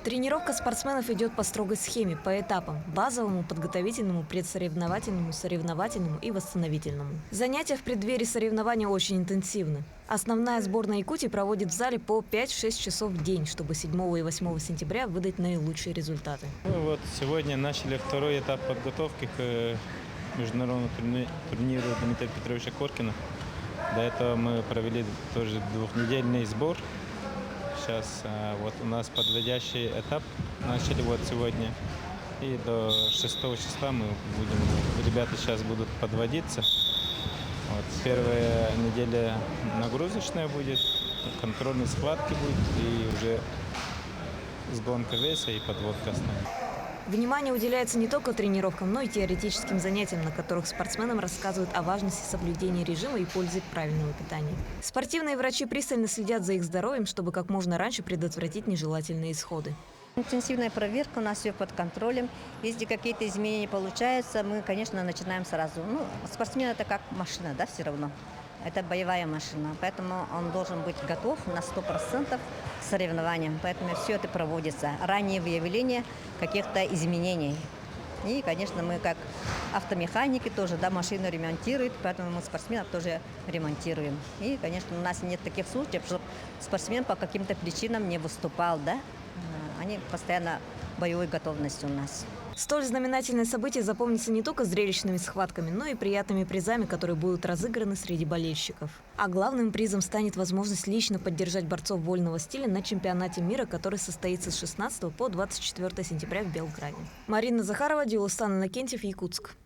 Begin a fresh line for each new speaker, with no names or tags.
Тренировка спортсменов идет по строгой схеме, по этапам – базовому, подготовительному, предсоревновательному, соревновательному и восстановительному. Занятия в преддверии соревнований очень интенсивны. Основная сборная Якутии проводит в зале по 5-6 часов в день, чтобы 7 и 8 сентября выдать наилучшие результаты.
Сегодня начали второй этап подготовки к международному турниру Дмитрия Петровича Коркина. До этого мы провели тоже двухнедельный сбор. Сейчас у нас подводящий этап начали сегодня. И до 6 числа ребята сейчас будут подводиться. Первая неделя нагрузочная будет, контрольные схватки будет и уже сгонка веса и подводка основная.
Внимание уделяется не только тренировкам, но и теоретическим занятиям, на которых спортсменам рассказывают о важности соблюдения режима и пользе правильного питания. Спортивные врачи пристально следят за их здоровьем, чтобы как можно раньше предотвратить нежелательные исходы.
Интенсивная проверка, у нас все под контролем. Если какие-то изменения получаются, мы, конечно, начинаем сразу. Спортсмен – это как машина, да, все равно. Это боевая машина, поэтому он должен быть готов на 100% к соревнованиям. Поэтому все это проводится. Раннее выявление каких-то изменений. И, конечно, мы как автомеханики тоже, да, машину ремонтируют, поэтому мы спортсменов тоже ремонтируем. И, конечно, у нас нет таких случаев, что спортсмен по каким-то причинам не выступал, да. Они постоянно в боевой готовности у нас.
Столь знаменательное событие запомнится не только зрелищными схватками, но и приятными призами, которые будут разыграны среди болельщиков. А главным призом станет возможность лично поддержать борцов вольного стиля на чемпионате мира, который состоится с 16 по 24 сентября в Белграде. Марина Захарова, Дилустан Иннокентьев, Якутск.